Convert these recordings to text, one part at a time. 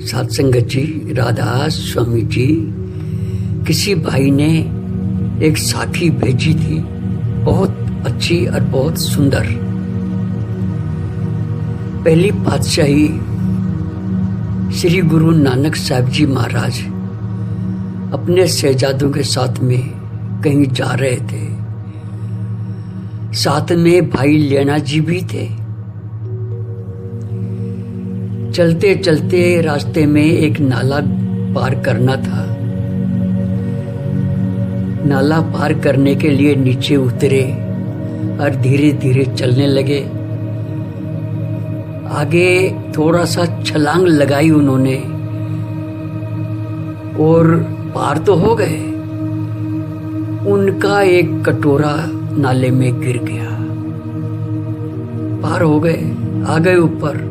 सत्संगत जी, राधा स्वामी जी, किसी भाई ने एक साखी भेजी थी, बहुत अच्छी और बहुत सुंदर। पहली पातशाही श्री गुरु नानक साहब जी महाराज अपने शहजादों के साथ में कहीं जा रहे थे। साथ में भाई लेना जी भी थे। चलते चलते रास्ते में एक नाला पार करना था। नाला पार करने के लिए नीचे उतरे और धीरे धीरे चलने लगे। आगे थोड़ा सा छलांग लगाई उन्होंने और पार तो हो गए। उनका एक कटोरा नाले में गिर गया। पार हो गए, आ गए ऊपर।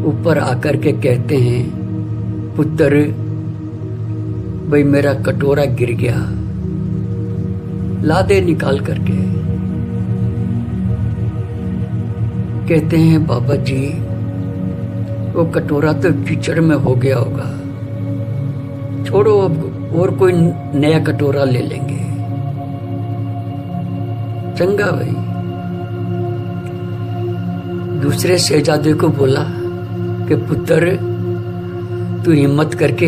ऊपर आकर के कहते हैं, पुत्र भाई मेरा कटोरा गिर गया, ला दे निकाल करके। कहते हैं बाबा जी वो कटोरा तो कीचड़ में हो गया होगा, छोड़ो अब और कोई नया कटोरा ले लेंगे। चंगा भाई। दूसरे शहजादे को बोला कि पुत्र तू हिम्मत करके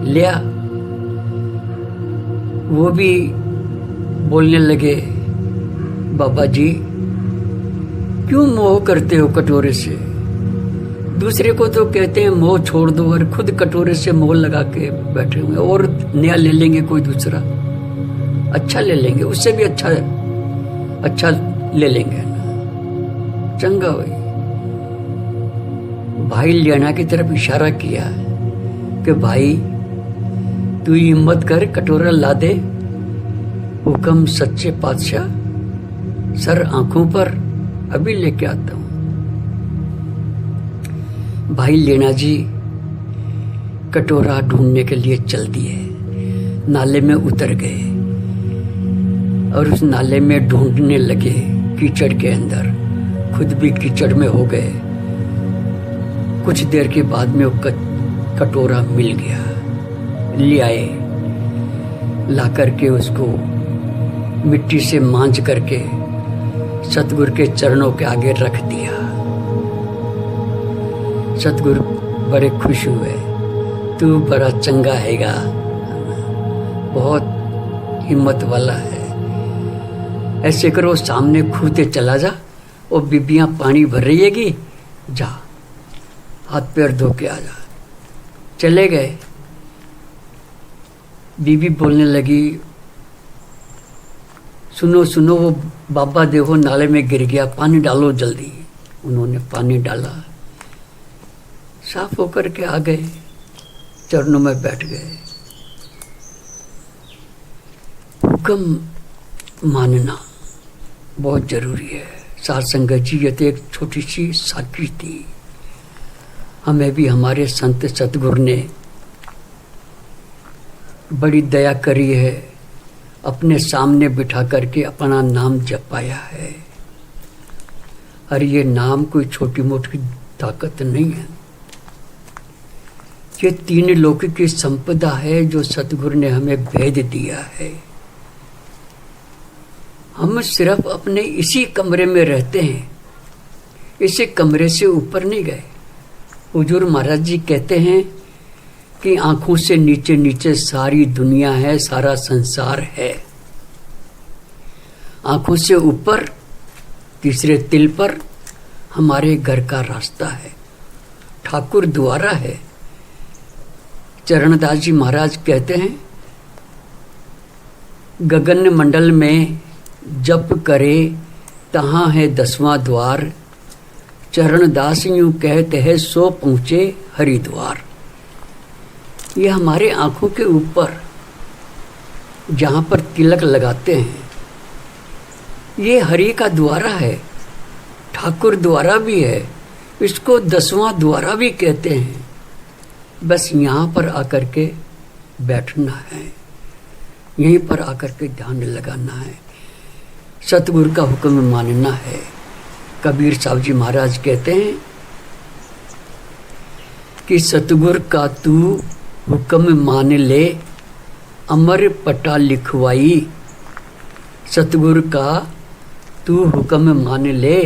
ले आ। वो भी बोलने लगे, बाबा जी क्यों मोह करते हो कटोरे से? दूसरे को तो कहते हैं मोह छोड़ दो और खुद कटोरे से मोह लगा के बैठे हुए। और नया ले लेंगे, कोई दूसरा अच्छा ले लेंगे, उससे भी अच्छा ले लेंगे। चंगा भाई। भाई लेना की तरफ इशारा किया कि भाई तू हिम्मत कर, कटोरा ला दे। हुक्म सच्चे पातशाह, सर आंखों पर, अभी लेके आता हूं। भाई लेना जी कटोरा ढूंढने के लिए चल दिए। नाले में उतर गए और उस नाले में ढूंढने लगे कीचड़ के अंदर। खुद भी कीचड़ में हो गए। कुछ देर के बाद में वो कटोरा मिल गया। ले आए, ला करके उसको मिट्टी से मांझ करके सतगुरु के चरणों के आगे रख दिया। सतगुरु बड़े खुश हुए, तू बड़ा चंगा हैगा, बहुत हिम्मत वाला है। ऐसे करो, सामने खूहते चला जा और बीबियां पानी भर रही हैगी, जा हाथ पैर धो के आ जा। चले गए। बीबी बोलने लगी, सुनो सुनो वो बाबा देखो नाले में गिर गया, पानी डालो जल्दी। उन्होंने पानी डाला, साफ होकर के आ गए, चरणों में बैठ गए। हुक्म मानना बहुत जरूरी है। साथ संगत जी, ये तो एक छोटी सी साखी थी। हमें भी हमारे संत सतगुरु ने बड़ी दया करी है, अपने सामने बिठा करके अपना नाम जपाया है। और ये नाम कोई छोटी मोटी ताकत नहीं है, ये तीन लोक की संपदा है जो सतगुरु ने हमें भेद दिया है। हम सिर्फ अपने इसी कमरे में रहते हैं, इसी कमरे से ऊपर नहीं गए। हुजूर महाराज जी कहते हैं कि आंखों से नीचे नीचे सारी दुनिया है, सारा संसार है। आंखों से ऊपर तीसरे तिल पर हमारे घर का रास्ता है, ठाकुर द्वारा है। चरणदास जी महाराज कहते हैं, गगन मंडल में जप करे तहां है 10वां द्वार। चरणदास यूं कहते हैं, सो पहुंचे हरिद्वार। ये हमारे आंखों के ऊपर जहां पर तिलक लगाते हैं, ये हरि का द्वारा है, ठाकुर द्वारा भी है, इसको 10वां द्वारा भी कहते हैं। बस यहाँ पर आकर के बैठना है, यहीं पर आकर के ध्यान लगाना है, सतगुरु का हुक्म मानना है। कबीर साहब जी महाराज कहते हैं कि सतगुर का तू हुक्म मान ले, अमर पटा लिखवाई। सतगुर का तू हुक्म मान ले,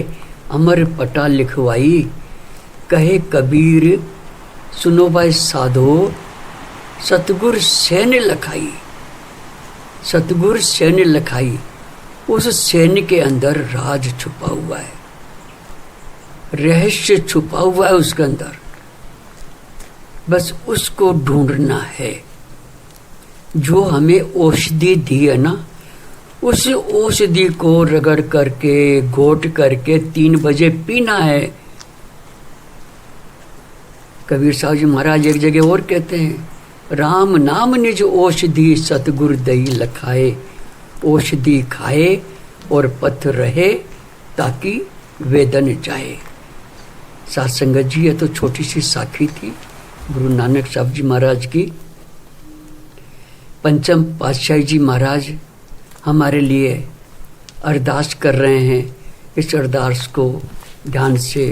अमर पटा लिखवाई। कहे कबीर सुनो भाई साधो, सतगुर सैन्य लखाई। सतगुर सैन्य लखाई, उस सैन्य के अंदर राज छुपा हुआ है, रहस्य छुपा हुआ है उसके अंदर। बस उसको ढूंढना है। जो हमें औषधि दी है ना, उस औषधि को रगड़ करके घोट करके 3 बजे पीना है। कबीर साहब जी महाराज एक जगह और कहते हैं, राम नाम निज औषधि सतगुर दई लखाए। औषधि खाए और पथ रहे, ताकि वेदन जाए। साथ संगत जी, ये तो छोटी सी साखी थी गुरु नानक साहब जी महाराज की। पंचम पातशाही जी महाराज हमारे लिए अरदास कर रहे हैं। इस अरदास को ध्यान से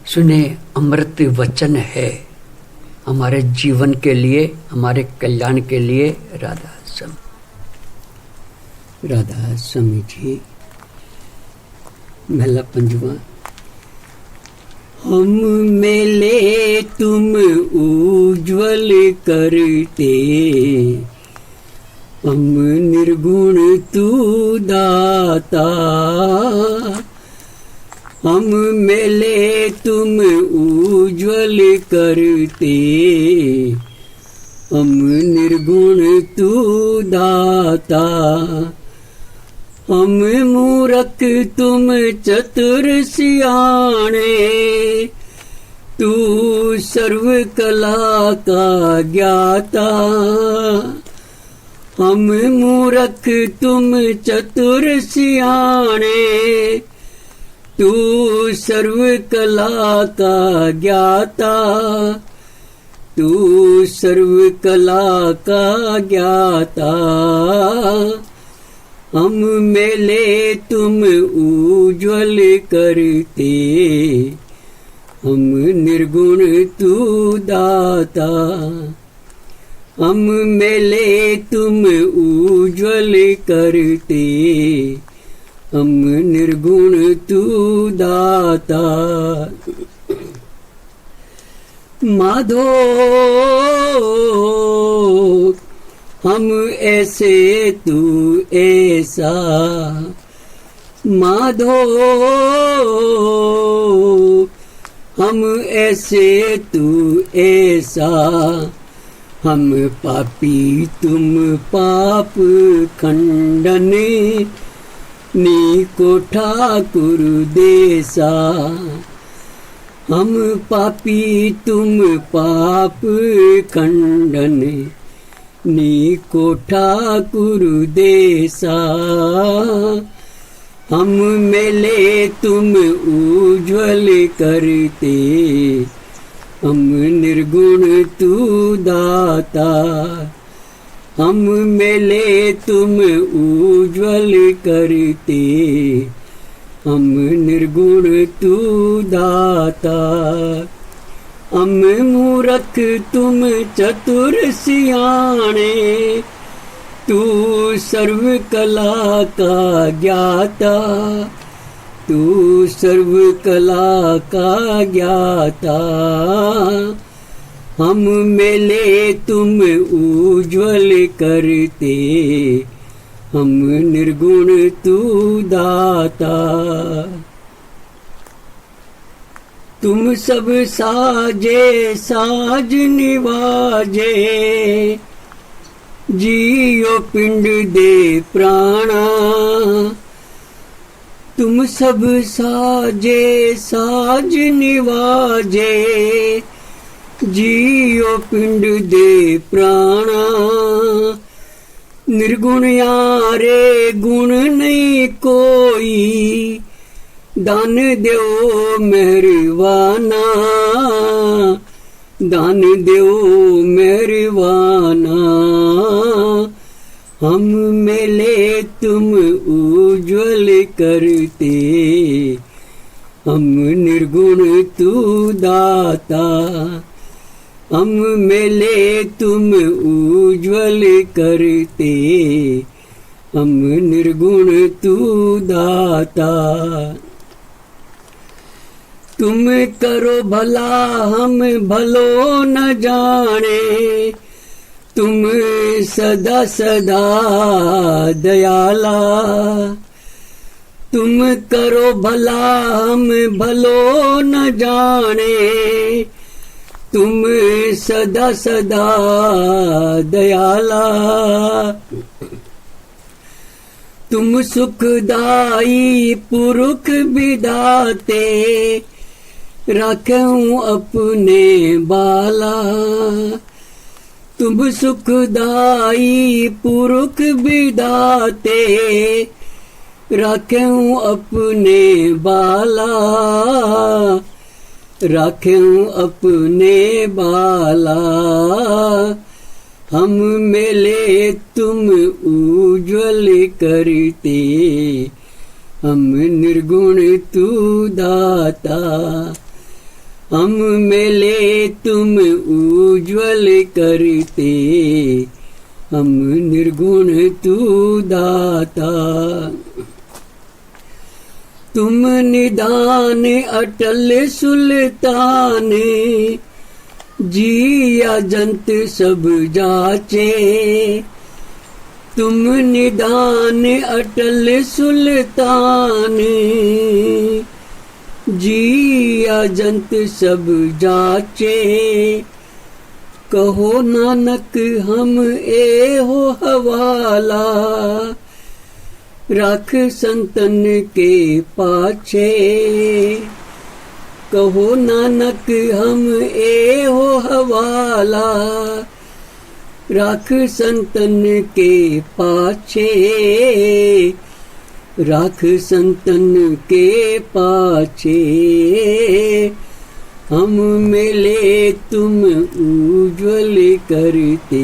सुने। अमृत वचन है हमारे जीवन के लिए, हमारे कल्याण के लिए। राधा स्वामी जी, महला पंजवा। हम मेले तुम उज्ज्वल करते, हम निर्गुण तू दाता। हम मेले तुम उज्ज्वल करते, हम निर्गुण तू दाता। हम मूरख तुम चतुर सियाणे, तू सर्व कला का ज्ञाता। हम मूरख तुम चतुर सियाणे, तू सर्व कला का ज्ञाता। तू सर्व कला का ज्ञाता। हम मेले तुम उज्ज्वल करते, हम निर्गुण तू दाता। हम मेले तुम उज्ज्वल करते, हम निर्गुण तू दाता। माधो हम ऐसे तू ऐसा। माधो हम ऐसे तू ऐसा। हम पापी तुम पाप खंडन, नीको ठाकुर देसा। हम पापी तुम पाप खंडन, नीको ठाकुर देसा। हम मेले तुम उज्ज्वल करते, हम निर्गुण तू दाता। हम मेले तुम उज्ज्वल करते, हम निर्गुण तू दाता। हम मूरख तुम चतुर सियाणे, तू सर्व कला का ज्ञाता। तू सर्व कला का ज्ञाता। हम मेले तुम उज्ज्वल करते, हम निर्गुण तू दाता। तुम सब साजे साज निवाजे, जियो पिंड दे प्राणा। तुम सब साजे साज निवाजे, जियो पिंड दे प्राणा। निर्गुण यारे गुण नहीं कोई, दान देओ मेहरबाना। दान देओ मेहरबाना। हम मेले तुम उज्ज्वल करते, हम निर्गुण तू दाता, हम मेले तुम उज्ज्वल करते, हम निर्गुण तू दाता। तुम करो भला हम भलो न जाने, तुम सदा सदा दयाला। तुम करो भला हम भलो न जाने, तुम सदा सदा दयाला। तुम सुखदाई पुरुष विधाते, रखूं अपने बाला। तुम सुखदाई पुरुष विधाते, रखूं अपने बाला। रखूं अपने बाला। हम मेले तुम उज्ज्वल करते, हम निर्गुण तू दाता। हम मेले तुम उज्ज्वल करते, हम निर्गुण तू दाता। तुम निदान अटल सुल्तान, जिया जंत सब जाचे। तुम निदान अटल सुल्तान, जिया जंत सब जाचे। कहो नानक हम ए हो हवाला, रख संतन के पाछे। कहो नानक हम ए हो हवाला, रख संतन के पाछे। रख संतन के पाछे। हम मेले तुम उज्ज्वल करते,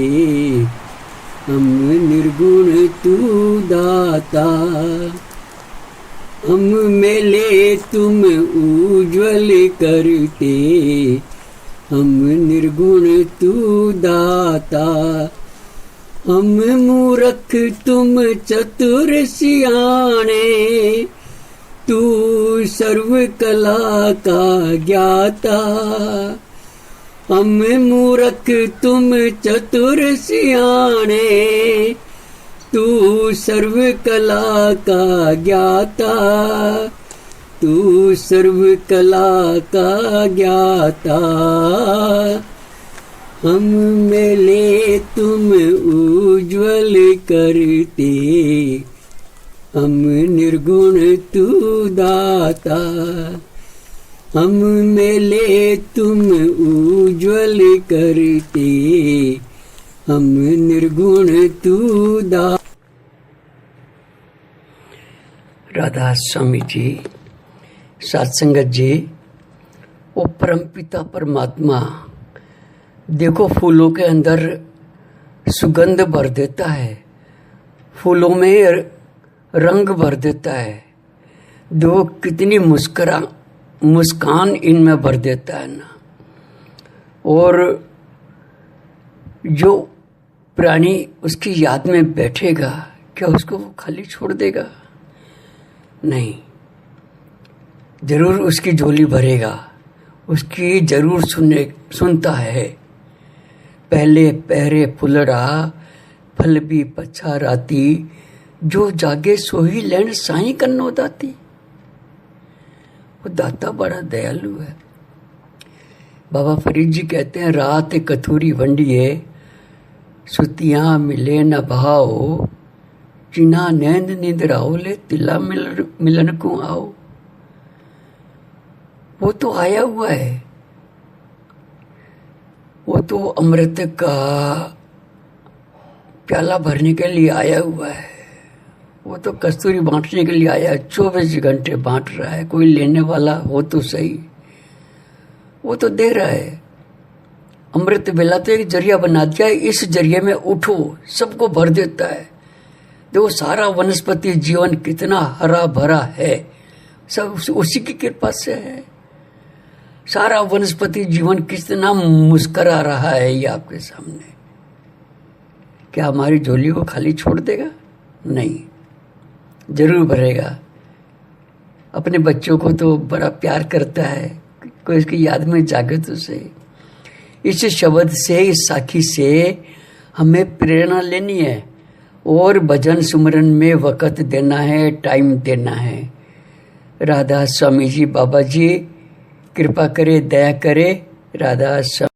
हम निर्गुण तू दाता। हम मेले तुम उज्ज्वल करते, हम निर्गुण तू दाता। हम मूर्ख तुम चतुर सियाने, तू सर्व कला का ज्ञाता। हम मूर्ख तुम चतुर सियाने, तू सर्व कला का ज्ञाता। तू सर्व कला का ज्ञाता। हम मेले तुम उज्ज्वल करते, हम निर्गुण तू दाता। हम मेले तुम उज्ज्वल करते, हम निर्गुण तू दाता। राधा स्वामी जी, सत्संगत जी, वो परम पिता परमात्मा देखो फूलों के अंदर सुगंध भर देता है, फूलों में रंग भर देता है। देखो कितनी मुस्कान इनमें भर देता है ना। और जो प्राणी उसकी याद में बैठेगा, क्या उसको वो खाली छोड़ देगा? नहीं, जरूर उसकी झोली भरेगा, उसकी जरूर सुनता है। पहले पहरे फुलड़ा, फल भी पछा राती, जो जागे सोही लैन साई कन्नो दाती। वो दाता बड़ा दयालु है। बाबा फरीद जी कहते हैं, रात कथूरी वंडिए, सुतियाँ मिले न भाओ, चिना नैंद निंदराओ ले, तिला मिलन को आओ। वो तो आया हुआ है, वो तो अमृत का प्याला भरने के लिए आया हुआ है। वो तो कस्तूरी बांटने के लिए आया है, 24 घंटे बांट रहा है। कोई लेने वाला हो तो सही, वो तो दे रहा है। अमृत बेला तो एक जरिया बना दिया है, इस जरिए में उठो, सबको भर देता है। देखो सारा वनस्पति जीवन कितना हरा भरा है, सब उसी की कृपा से है। सारा वनस्पति जीवन कितना मुस्करा रहा है ये आपके सामने। क्या हमारी झोली को खाली छोड़ देगा? नहीं, जरूर भरेगा। अपने बच्चों को तो बड़ा प्यार करता है, कोई इसकी याद में जागे तो से। इस शब्द से, इस साखी से हमें प्रेरणा लेनी है और भजन सुमरन में वक़्त देना है, टाइम देना है। राधा स्वामी जी, बाबा जी कृपा करे, दया करे। राधा स्वामी।